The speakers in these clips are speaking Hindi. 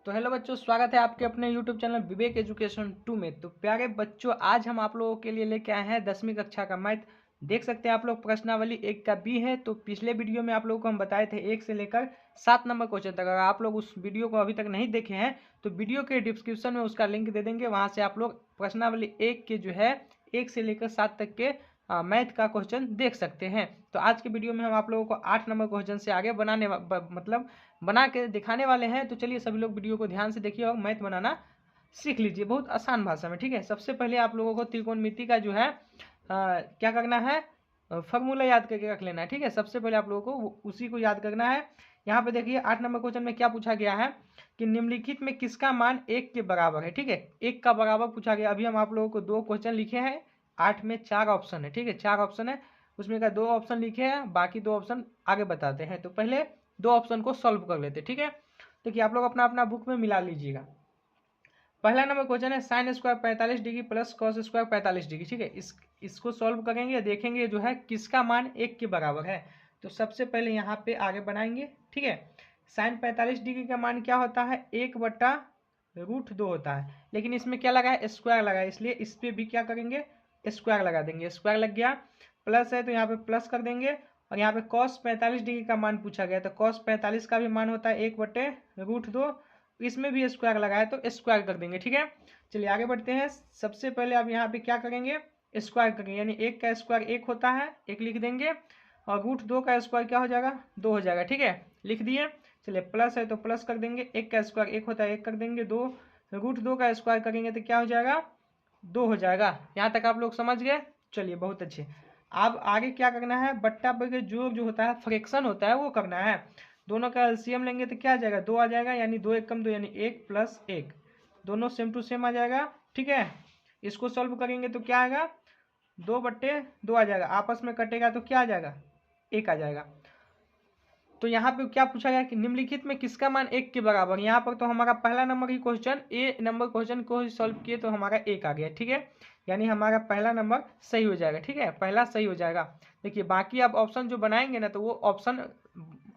तो हेलो बच्चों, स्वागत है आपके अपने YouTube चैनल विवेक एजुकेशन 2 में। तो प्यारे बच्चों, आज हम आप लोगों के लिए लेके आए हैं 10वीं कक्षा का मैथ। देख सकते हैं आप लोग, प्रश्नावली 1 का बी है। तो पिछले वीडियो में आप लोगों को हम बताए थे 1 से लेकर 7 नंबर क्वेश्चन तक। अगर आप लोग उस वीडियो को अभी तक नहीं देखे हैं तो वीडियो के डिस्क्रिप्शन में उसका लिंक दे देंगे, वहाँ से आप लोग प्रश्नावली 1 के जो है 1 से लेकर 7 तक के मैथ का क्वेश्चन देख सकते हैं। तो आज के वीडियो में हम आप लोगों को 8 नंबर क्वेश्चन से आगे बना के दिखाने वाले हैं। तो चलिए सभी लोग वीडियो को ध्यान से देखिए और मैथ बनाना सीख लीजिए, बहुत आसान भाषा में। ठीक है, सबसे पहले आप लोगों को त्रिकोणमिति का जो है क्या करना है, फॉर्मूला याद करके रख लेना है। ठीक है, सबसे पहले आप लोगों को उसी को याद करना है। यहाँ पे देखिए 8 नंबर क्वेश्चन में क्या पूछा गया है कि निम्नलिखित में किसका मान 1 के बराबर है। ठीक है, 1 का बराबर पूछा गया। अभी हम आप लोगों को 2 क्वेश्चन लिखे हैं, 8 में 4 ऑप्शन है। ठीक है, 4 ऑप्शन है, उसमें का 2 ऑप्शन लिखे हैं, बाकी 2 ऑप्शन आगे बताते हैं। तो पहले 2 ऑप्शन को सॉल्व कर लेते। ठीक है, देखिए आप लोग अपना अपना बुक में मिला लीजिएगा। पहला नंबर क्वेश्चन है sine square 45 degree plus cos square 45 degree. ठीक है, इसको सॉल्व करेंगे, देखेंगे जो है किसका मान 1 के बराबर है। तो सबसे पहले यहाँ पे आगे बनाएंगे। ठीक है, साइन 45 डिग्री का मान क्या होता है, 1/√2 होता है, लेकिन इसमें क्या लगा है, स्क्वायर लगा है, इसलिए इस पर भी क्या करेंगे, स्क्वायर लगा देंगे। स्क्वायर लग गया, प्लस है तो यहाँ पे प्लस कर देंगे। और यहाँ पे कॉस 45 डिग्री का मान पूछा गया, तो कॉस 45 का भी मान होता है 1/√2। इसमें भी स्क्वायर लगाए तो स्क्वायर कर देंगे। ठीक है, चलिए आगे बढ़ते हैं। सबसे पहले अब यहाँ पे क्या करेंगे, स्क्वायर करेंगे, यानी 1 का स्क्वायर 1 होता है, 1 लिख देंगे, और √2 का स्क्वायर क्या हो जाएगा, 2 हो जाएगा। ठीक है, लिख दिए। चलिए प्लस है तो प्लस कर देंगे, 1 का स्क्वायर 1 होता है, 1 कर देंगे, 2 √2 का स्क्वायर करेंगे तो क्या हो जाएगा, 2 हो जाएगा। यहाँ तक आप लोग समझ गए, चलिए बहुत अच्छे। अब आगे क्या करना है, बट्टा पर जो होता है, फ्रैक्शन होता है, वो करना है। दोनों का एलसीएम लेंगे तो क्या आ जाएगा, 2 आ जाएगा, यानी 2 1 कम 2 यानी 1 + 1, दोनों सेम टू सेम आ जाएगा। ठीक है, इसको सॉल्व करेंगे तो क्या आएगा, 2/2 आ जाएगा, आपस में कटेगा तो क्या आ जाएगा, 1 आ जाएगा। तो यहाँ पे क्या पूछा गया कि निम्नलिखित में किसका मान 1 के बराबर। यहाँ पर तो हमारा पहला नंबर ही क्वेश्चन, ए नंबर क्वेश्चन को ही सॉल्व किए तो हमारा 1 आ गया। ठीक है, यानी हमारा पहला नंबर सही हो जाएगा। ठीक है, पहला सही हो जाएगा। देखिए बाकी आप ऑप्शन जो बनाएंगे ना, तो वो ऑप्शन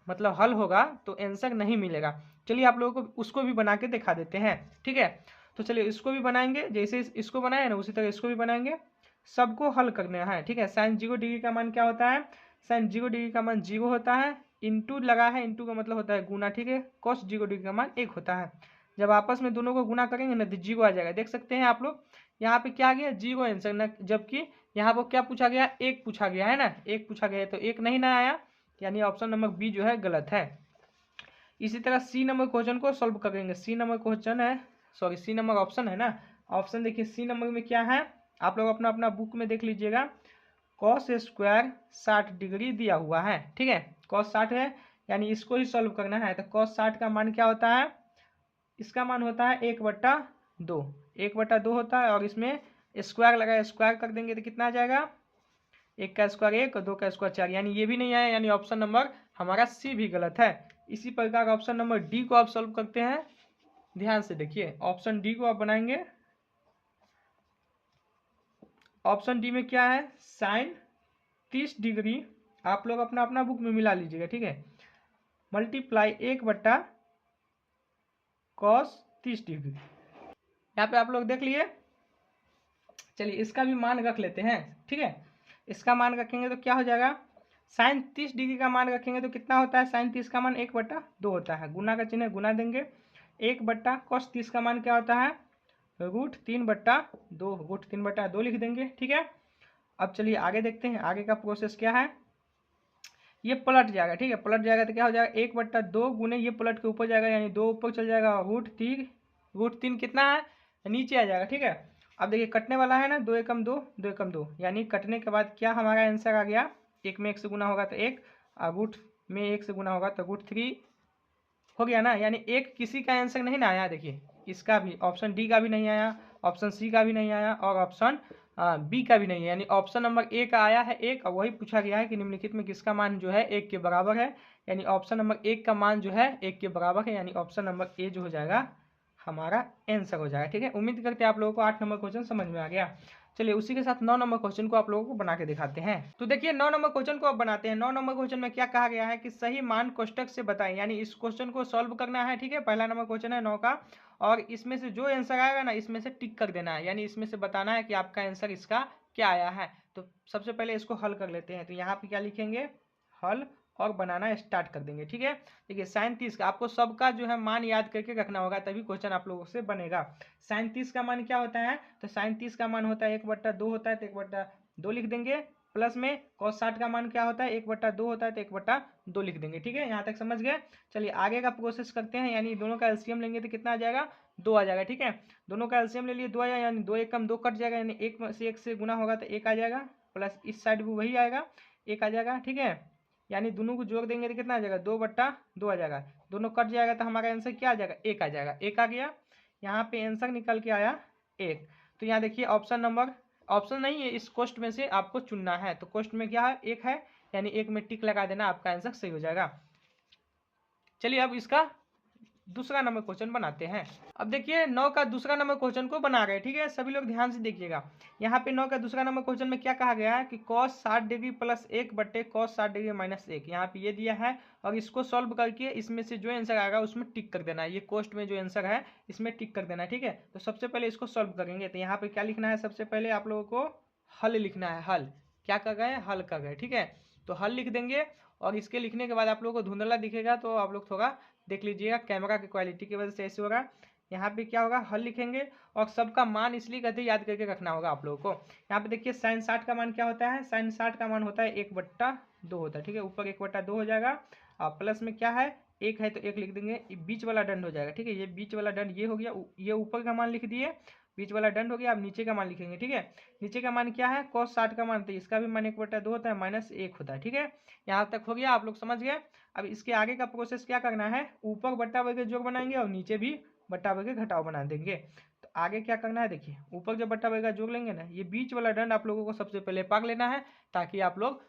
मतलब हल होगा तो आंसर नहीं मिलेगा। चलिए आप लोगों को उसको भी बना के दिखा देते हैं। ठीक है, तो चलिए इसको भी बनाएंगे, जैसे इसको बनाए ना उसी तरह इसको भी बनाएंगे, सबको हल करना है। ठीक है, साइन 0 डिग्री का मान क्या होता है, साइन 0 डिग्री का मान 0 होता है, इंटू लगा है, इंटू का मतलब होता है गुना। ठीक है, कॉस 0 डिग्री का मान 1 होता है। जब आपस में दोनों को गुना करेंगे ना तो 0 आ जाएगा। देख सकते हैं आप लोग, यहाँ पे क्या आ गया, 0 आंसर ना, जबकि यहाँ पर क्या पूछा गया, 1 पूछा गया है ना, 1 पूछा गया तो 1 नहीं ना आया, यानी ऑप्शन नंबर बी जो है गलत है। इसी तरह सी नंबर क्वेश्चन को सॉल्व करेंगे। सी नंबर क्वेश्चन है, सॉरी सी नंबर ऑप्शन है ना, ऑप्शन देखिए सी नंबर में क्या है, आप लोग अपना अपना बुक में देख लीजिएगा। कॉस स्क्वायर 60 डिग्री दिया हुआ है। ठीक है, कॉस 60 है, यानी इसको ही सॉल्व करना है। तो कॉस 60 का मान क्या होता है, इसका मान होता है 1/2, 1/2 होता है, और इसमें स्क्वायर लगा, स्क्वायर कर देंगे तो कितना आ जाएगा, 1 का स्क्वायर 1 और 2 का स्क्वायर 4, यानी ये भी नहीं आया, यानी ऑप्शन नंबर हमारा सी भी गलत है। इसी प्रकार ऑप्शन नंबर डी को आप सॉल्व करते हैं। ध्यान से देखिए, ऑप्शन डी को आप बनाएंगे। ऑप्शन डी में क्या है, साइन 30 डिग्री, आप लोग अपना अपना बुक में मिला लीजिएगा। ठीक है, मल्टीप्लाई 1/cos 30 डिग्री, यहाँ पे आप लोग देख लिए। चलिए इसका भी मान रख लेते हैं। ठीक है, इसका मान रखेंगे तो क्या हो जाएगा, साइन 30 डिग्री का मान रखेंगे तो कितना होता है, साइन 30 का मान 1/2 होता है, गुना का चिन्ह गुना देंगे, 1/cos 30 का मान क्या होता है, √3/2, √3/2 लिख देंगे। ठीक है, अब चलिए आगे देखते हैं आगे का प्रोसेस क्या है। ये पलट जाएगा। ठीक है, पलट जाएगा तो क्या हो जाएगा, 1/2 गुने ये पलट के ऊपर जाएगा, यानी 2 ऊपर चल जाएगा, √3 कितना है, नीचे आ जाएगा। ठीक है, अब देखिए कटने वाला है ना, 2 एकम 2, 2 एकम 2, यानी कटने के बाद क्या हमारा आंसर आ गया, 1 में 1 से गुना होगा तो 1, और रूट में 1 से गुना होगा तो √3 हो गया ना, यानी 1 किसी का आंसर नहीं ना आया। देखिए इसका भी, ऑप्शन डी का भी नहीं आया, ऑप्शन सी का भी नहीं आया, और ऑप्शन बी का भी नहीं है, यानी ऑप्शन नंबर ए का आया है 1, और वही पूछा गया है कि निम्नलिखित में किसका मान जो है 1 के बराबर है, यानी ऑप्शन नंबर 1 का मान जो है 1 के बराबर है, यानी ऑप्शन नंबर ए जो हो जाएगा हमारा आंसर हो जाएगा। ठीक है, उम्मीद करते हैं आप लोगों को 8 नंबर क्वेश्चन समझ में आ गया। चलिए उसी के साथ 9 नंबर क्वेश्चन को आप लोगों को बना के दिखाते हैं। तो देखिए 9 नंबर क्वेश्चन को अब बनाते हैं। 9 नंबर क्वेश्चन में क्या कहा गया है कि सही मान कोष्टक से बताएं, यानी इस क्वेश्चन को सॉल्व करना है। ठीक है, पहला नंबर क्वेश्चन है 9 का, और इसमें से जो आंसर आएगा ना इसमें से टिक कर देना है, यानी इसमें से बताना है कि आपका आंसर इसका क्या आया है। तो सबसे पहले इसको हल कर लेते हैं। तो यहाँ पे क्या लिखेंगे, हल, और बनाना स्टार्ट कर देंगे। ठीक है, देखिए साइन 30 का आपको सबका जो है मान याद करके रखना होगा, तभी क्वेश्चन आप लोगों से बनेगा। साइन 30 का मान क्या होता है, तो साइन 30 का मान होता है 1/2 होता है, तो 1/2 लिख देंगे। प्लस में cos 60 का मान क्या होता है, 1/2 होता है, तो 1/2 लिख देंगे। ठीक है, यहाँ तक समझ गए। चलिए आगे का प्रोसेस करते हैं, यानी दोनों का एलसीएम लेंगे तो कितना आ जाएगा, 2 आ जाएगा। ठीक है, दोनों का एलसीएम ले लिए 2 आया, यानी 2 1 कम 2 कट जाएगा, यानी 1 से गुना होगा तो 1 आ जाएगा, प्लस इस साइड भी वही आएगा, 1 आ जाएगा। ठीक है, यानी दोनों को जोड़ देंगे तो कितना आ जाएगा, 2/2 आ जाएगा। दोनों कट जाएगा तो हमारा आंसर क्या आ जाएगा, 1 आ जाएगा। 1 आ गया, यहाँ पे आंसर निकल के आया 1। तो यहाँ देखिए ऑप्शन नहीं है, इस क्वेश्चन में से आपको चुनना है। तो क्वेश्चन में क्या है, 1 है, यानी 1 में टिक लगा देना, आपका आंसर सही हो जाएगा। चलिए अब इसका दूसरा नंबर क्वेश्चन बनाते हैं। अब देखिए 9 का दूसरा नंबर क्वेश्चन को बना रहे हैं। ठीक है, सभी लोग ध्यान से देखिएगा। यहाँ पे 9 का दूसरा नंबर क्वेश्चन में क्या कहा गया है कि cos 60 डिग्री प्लस 1 बट्टे cos 60 डिग्री माइनस 1, यहाँ पे ये दिया है, और इसको सॉल्व करके इसमें से जो आंसर आएगा उसमें टिक कर देना है। ये कोष्ट में जो आंसर है इसमें टिक कर देना है। ठीक है, तो सबसे पहले इसको सॉल्व करेंगे। तो यहाँ पे क्या लिखना है, सबसे पहले आप लोगों को हल लिखना है। हल क्या कर गए, हल कर गए। ठीक है, तो हल लिख देंगे, और इसके लिखने के बाद आप लोगों को धुंधला दिखेगा, तो आप लोग थोड़ा देख लीजिएगा, कैमरा की क्वालिटी की वजह से ऐसे होगा। यहाँ पे क्या होगा, हल लिखेंगे, और सबका मान इसलिए कहते याद करके रखना होगा आप लोगों को। यहाँ पे देखिए साइन 60 का मान क्या होता है, साइन 60 का मान होता है 1/2 होता है। ठीक है, ऊपर 1/2 हो जाएगा, और प्लस में क्या है, 1 है तो 1 लिख देंगे, बीच वाला दंड हो जाएगा। ठीक है, ये बीच वाला दंड ये हो गया, ये ऊपर का मान लिख दिए, बीच वाला दंड हो गया। अब नीचे का मान लिखेंगे। ठीक है, नीचे का मान क्या है, cos 60 का मान, तो इसका भी मान 1/2 होता है, -1 होता है। ठीक है, यहाँ तक हो गया, आप लोग समझ गए। अब इसके आगे का प्रोसेस क्या करना है, ऊपर बट्टा वर्ग के जोड़ बनाएंगे, और नीचे भी बट्टा वर्ग के घटाव बना देंगे। तो आगे क्या करना है, देखिए ऊपर जब बट्टा वर्ग का जोड़ लेंगे ना, ये बीच वाला दंड आप लोगों को सबसे पहले पाग लेना है, ताकि आप लोग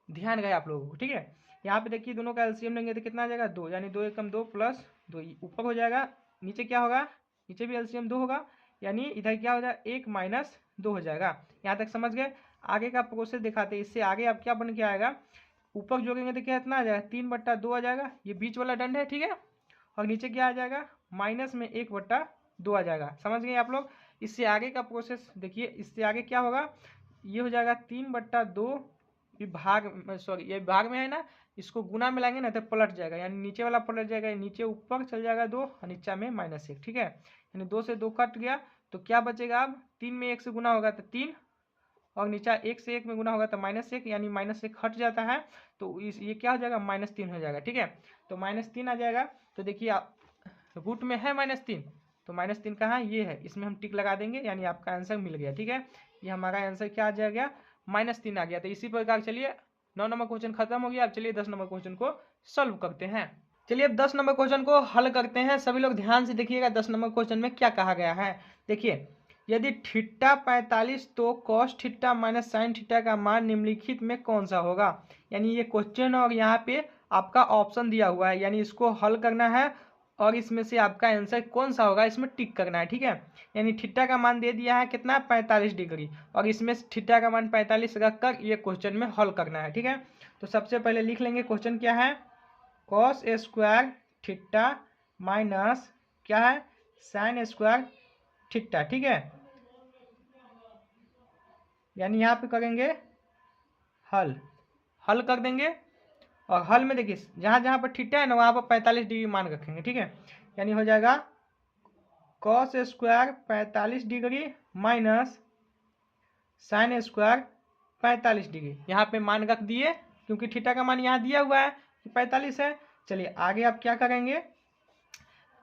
ध्यान गए आप लोगों को। ठीक है, यहाँ पे देखिए दोनों का एलसीएम लेंगे तो कितना आ जाएगा, 2, यानी 2 एकम 2 प्लस 2 ऊपर हो जाएगा, नीचे क्या होगा, नीचे भी एलसीएम 2 होगा, यानी इधर क्या हो जाएगा, 1 - 2 हो जाएगा। यहाँ तक समझ गए। आगे का प्रोसेस दिखाते हैं, इससे आगे अब क्या बन के आएगा, ऊपर जोड़ेंगे तो क्या इतना आ जाएगा, 3/2 आ जाएगा, ये बीच वाला दंड है। ठीक है, और नीचे क्या आ जाएगा, माइनस में 1/2 आ जाएगा। समझ गए आप लोग। इससे आगे का प्रोसेस देखिए, इससे आगे क्या होगा, ये हो जाएगा 3/2 विभाग, सॉरी ये विभाग में है ना, इसको गुना में लाएंगे ना तो पलट जाएगा, यानी नीचे वाला पलट जाएगा, नीचे ऊपर चल जाएगा 2, और नीचे में -1। ठीक है, यानी 2 से 2 कट गया, तो क्या बचेगा, अब 3 में 1 से गुना होगा तो 3, और नीचे 1 से 1 में गुना होगा तो -1, यानी -1 हट जाता है, तो ये क्या हो जाएगा, -3 हो जाएगा। ठीक है, तो -3 आ जाएगा। तो देखिए रूट में है -3, तो -3 कहाँ है, ये है, इसमें हम टिक लगा देंगे, यानी आपका आंसर मिल गया। ठीक है, ये हमारा आंसर क्या आ जाएगा, -3 आ गया। तो इसी प्रकार चलिए 9 नंबर क्वेश्चन खत्म हो गया। अब चलिए 10 नंबर क्वेश्चन को सॉल्व करते हैं। चलिए अब 10 नंबर क्वेश्चन को हल करते हैं। सभी लोग ध्यान से देखिएगा 10 नंबर क्वेश्चन में क्या कहा गया है। देखिए यदि थीटा 45 तो cos theta minus sine theta का मान निम्नलिखित में कौन सा होगा। यानी ये क्वेश्चन और यहाँ पे आपका ऑप्शन दिया हुआ है, यानी इसको हल करना है, और इसमें से आपका आंसर कौन सा होगा इसमें टिक करना है। ठीक है, यानी थीटा का मान दे दिया है कितना, 45 डिग्री, और इसमें थीटा का मान 45 रखकर ये क्वेश्चन में हल करना है। ठीक है, तो सबसे पहले लिख लेंगे क्वेश्चन क्या है, cos स्क्वायर थीटा माइनस क्या है, साइन स्क्वायर थीटा। ठीक है, यानी यहाँ पे करेंगे हल, हल कर देंगे, और हल में देखिए जहाँ जहाँ पर थीटा है ना वहाँ पर 45 डिग्री मान रखेंगे। ठीक है, यानी हो जाएगा cos square 45 degree minus sine square 45 degree, यहाँ पे मान रख दिए, क्योंकि थीटा का मान यहाँ दिया हुआ है कि 45 है। चलिए आगे आप क्या करेंगे,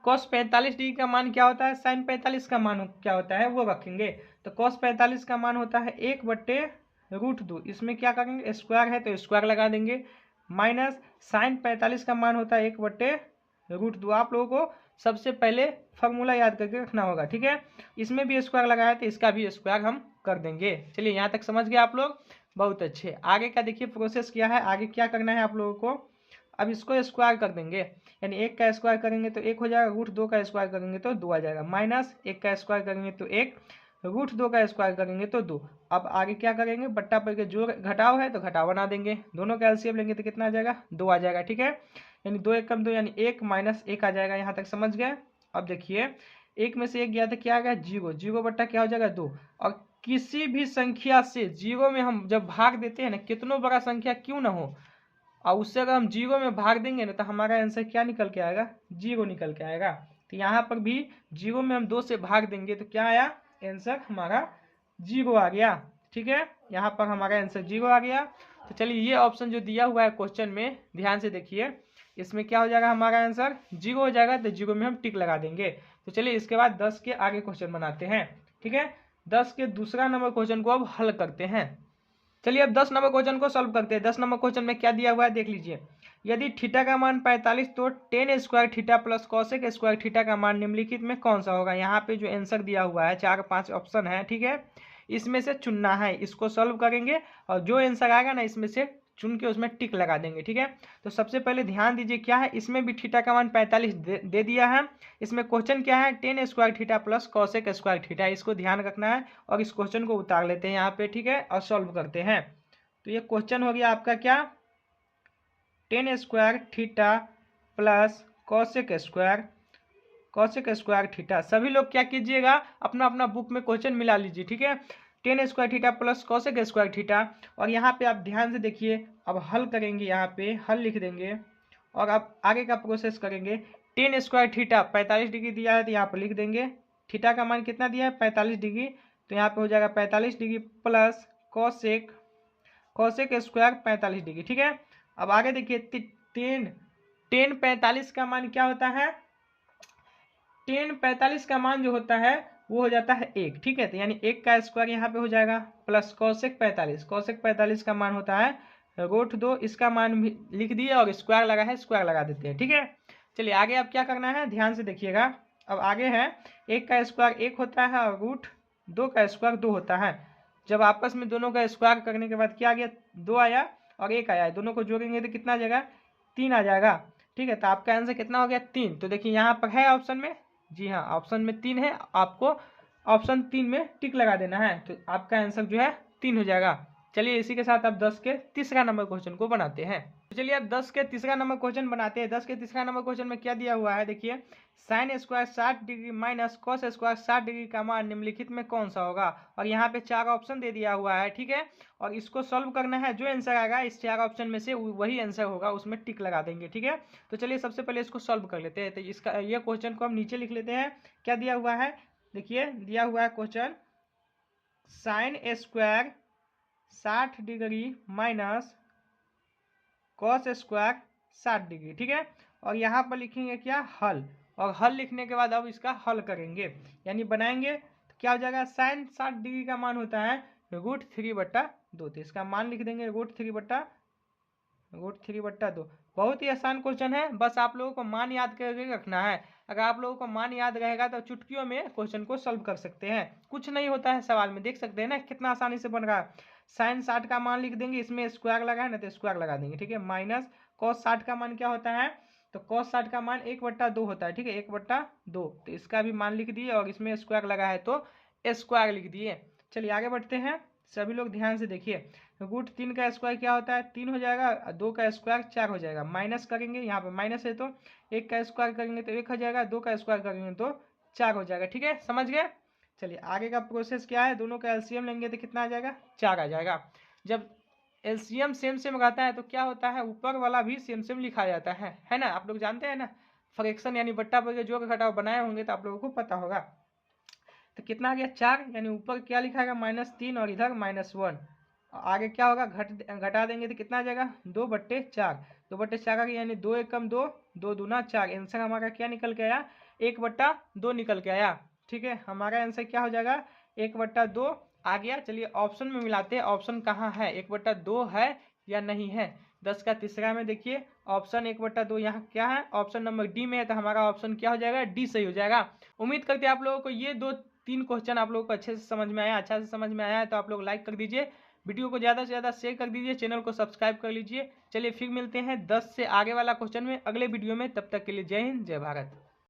cos 45 डिग्री का मान क्या होता है, साइन 45 का मान क्या होता है वो रखेंगे। तो cos 45 का मान होता है 1/√2, इसमें क्या करेंगे, स्क्वायर है तो स्क्वायर लगा देंगे, माइनस साइन 45 का मान होता है 1/√2। आप लोगों को सबसे पहले फॉर्मूला याद करके रखना होगा। ठीक है, इसमें भी स्क्वायर लगाया तो इसका भी स्क्वायर हम कर देंगे। चलिए यहाँ तक समझ गए आप लोग, बहुत अच्छे। आगे का देखिए प्रोसेस क्या है, आगे क्या करना है आप लोगों को, अब इसको स्क्वायर कर देंगे, यानी 1 का स्क्वायर करेंगे तो 1 हो जाएगा, √2 का स्क्वायर करेंगे तो 2 आ जाएगा, माइनस 1 का स्क्वायर करेंगे तो 1, √2 का स्क्वायर करेंगे तो 2। अब आगे क्या करेंगे, बट्टा पर के जोड़ घटाव है तो घटाव बना देंगे, दोनों का एलसीएम लेंगे तो कितना आ जाएगा, 2 आ जाएगा। ठीक है, यानी 2 1 2 यानी 1 - 1 आ जाएगा। यहाँ तक समझ गए। अब देखिए 1 में से 1 गया तो क्या आ गया, 0। 0 बट्टा क्या हो जाएगा, 2। और किसी भी संख्या से 0 में हम जब भाग देते हैं ना, कितनों बड़ा संख्या क्यों ना हो, और उससे अगर हम 0 में भाग देंगे ना तो हमारा आंसर क्या निकल के आएगा, 0 निकल के आएगा। तो यहाँ पर भी 0 में हम 2 से भाग देंगे तो क्या आया, आंसर हमारा 0 आ गया। ठीक है, यहाँ पर हमारा आंसर 0 आ गया। तो चलिए ये ऑप्शन जो दिया हुआ है क्वेश्चन में, ध्यान से देखिए, इसमें क्या हो जाएगा, हमारा आंसर 0 हो जाएगा। तो 0 में हम टिक लगा देंगे। तो चलिए इसके बाद 10 के आगे क्वेश्चन बनाते हैं। ठीक है, 10 के दूसरा नंबर क्वेश्चन को अब हल करते हैं। चलिए अब 10 नंबर क्वेश्चन को सॉल्व करते हैं। 10 नंबर क्वेश्चन में क्या दिया हुआ है देख लीजिए। यदि थीटा का मान 45 तो ten square theta plus cosec square theta का मान निम्नलिखित में कौन सा होगा। यहाँ पे जो आंसर दिया हुआ है 4-5 ऑप्शन है। ठीक है, इसमें से चुनना है, इसको सॉल्व करेंगे और जो आंसर आएगा ना इसमें से चुन के उसमें टिक लगा देंगे। ठीक है, तो सबसे पहले ध्यान दीजिए क्या है, इसमें भी थीटा का मान 45 दे दिया है। इसमें क्वेश्चन क्या है, ten square theta plus cosec square theta, इसको ध्यान रखना है। और इस क्वेश्चन को उतार लेते हैं यहाँ पे। ठीक है, और सॉल्व करते हैं। तो ये क्वेश्चन हो गया आपका क्या, ten square theta plus cosec square theta. सभी लोग क्या कीजिएगा, अपना अपना बुक में क्वेश्चन मिला लीजिए। ठीक है, ten square theta plus cosec square theta. और यहाँ पे आप ध्यान से देखिए, अब हल करेंगे, यहाँ पे हल लिख देंगे और अब आगे का प्रोसेस करेंगे। टेन स्क्वायर थीटा 45 डिग्री दिया है तो यहाँ पर लिख देंगे, थीटा का मान कितना दिया है, 45 डिग्री, तो यहाँ पे हो जाएगा 45 degree plus cosec square 45 degree. ठीक है, अब आगे देखिए, टेन 45 का मान क्या होता है, टेन 45 का मान जो होता है वो हो जाता है 1। ठीक है, तो यानी 1 का स्क्वायर यहाँ पे हो जाएगा प्लस कॉसेक 45 का मान होता है √2। इसका मान भी लिख दिए और स्क्वायर लगा है, स्क्वायर लगा देते हैं। ठीक है, चलिए आगे अब क्या करना है, ध्यान से देखिएगा। अब आगे है 1 का स्क्वायर 1 होता है और √2 का स्क्वायर 2 होता है। जब आपस में दोनों का स्क्वायर करने के बाद क्या आ गया, 2 आया और 1 आया, दोनों को जोड़ेंगे तो कितना आ जाएगा, 3 आ जाएगा। ठीक है, तो आपका आंसर कितना हो गया, 3। तो देखिए यहाँ पर है ऑप्शन में, जी हाँ ऑप्शन में 3 है, आपको ऑप्शन 3 में टिक लगा देना है। तो आपका आंसर जो है 3 हो जाएगा। चलिए इसी के साथ अब 10 के तीसरा नंबर क्वेश्चन को बनाते हैं। तो चलिए अब 10 के तीसरा नंबर क्वेश्चन बनाते हैं। 10 के तीसरा नंबर क्वेश्चन में क्या दिया हुआ है देखिए, sine square 60 degree minus cos square 60 degree का मान निम्नलिखित में कौन सा होगा। और यहाँ पे 4 ऑप्शन दे दिया हुआ है। ठीक है, और इसको सॉल्व करना है, जो आंसर आएगा इस 4 ऑप्शन में से वही आंसर होगा, उसमें टिक लगा देंगे। ठीक है, तो चलिए सबसे पहले इसको सॉल्व कर लेते हैं। तो इसका ये क्वेश्चन को हम नीचे लिख लेते हैं। क्या दिया हुआ है देखिए, दिया हुआ है question, sine square 60 degree minus cos square 60 degree. ठीक है, और यहाँ पर लिखेंगे क्या, हल। और हल लिखने के बाद अब इसका हल करेंगे, यानी बनाएंगे। तो क्या हो जाएगा, साइन 60 डिग्री का मान होता है √3/2। तो इसका मान लिख देंगे √3/2। बहुत ही आसान क्वेश्चन है, बस आप लोगों को मान याद करके रखना है। अगर आप लोगों को मान याद रहेगा तो चुटकियों में क्वेश्चन को सॉल्व कर सकते हैं, कुछ नहीं होता है सवाल में। देख सकते हैं ना कितना आसानी से बन रहा है। साइन 60 का मान लिख देंगे, इसमें स्क्वायर लगा है ना तो स्क्वायर लगा देंगे। ठीक है, माइनस कॉस 60 का मान क्या होता है, तो कॉस 60 का मान 1/2 होता है। ठीक है, 1/2, तो इसका भी मान लिख दिए और इसमें स्क्वायर लगा है तो स्क्वायर लिख दिए। चलिए आगे बढ़ते हैं, सभी लोग ध्यान से देखिए। √3 का स्क्वायर क्या होता है, 3 हो जाएगा, 2 का स्क्वायर 4 हो जाएगा। माइनस करेंगे, यहाँ पे माइनस है तो 1 का स्क्वायर करेंगे तो 1 हो जाएगा, 2 का स्क्वायर करेंगे तो 4 हो जाएगा। ठीक है, समझ गए। चलिए आगे का प्रोसेस क्या है, दोनों का एलसीएम लेंगे तो कितना आ जाएगा, 4 आ जाएगा। जब एलसीएम सेम सेम रहता है तो क्या होता है, ऊपर वाला भी सेम सेम लिखा जाता है ना, आप लोग जानते हैं ना। फ्रैक्शन यानी बट्टा पर जो घटाव बनाए होंगे तो आप लोगों को पता होगा। तो कितना आ गया, 4, यानी ऊपर क्या लिखा है, -3 और इधर -1। आगे क्या होगा, घटा देंगे तो कितना आ जाएगा, 2/4। 2/4 आ गया, यानी 2 1 कम 2, 2 दूना 4। आंसर हमारा क्या निकल के आया, 1/2 निकल के आया। ठीक है, हमारा आंसर क्या हो जाएगा, 1/2 आ गया। चलिए ऑप्शन में मिलाते हैं, ऑप्शन कहाँ है, 1/2 है या नहीं है। 10 का तीसरा में देखिए ऑप्शन 1/2 यहाँ क्या है, ऑप्शन नंबर डी में है, तो हमारा ऑप्शन क्या हो जाएगा, डी सही हो जाएगा। उम्मीद करते हैं आप लोगों को ये 2-3 क्वेश्चन आप लोगों को अच्छे से समझ में आया। अच्छा से समझ में आया है तो आप लोग लाइक कर दीजिए, वीडियो को ज़्यादा से ज़्यादा शेयर कर दीजिए, चैनल को सब्सक्राइब कर लीजिए। चलिए फिर मिलते हैं 10 से आगे वाला क्वेश्चन में अगले वीडियो में, तब तक के लिए जय हिंद, जय भारत।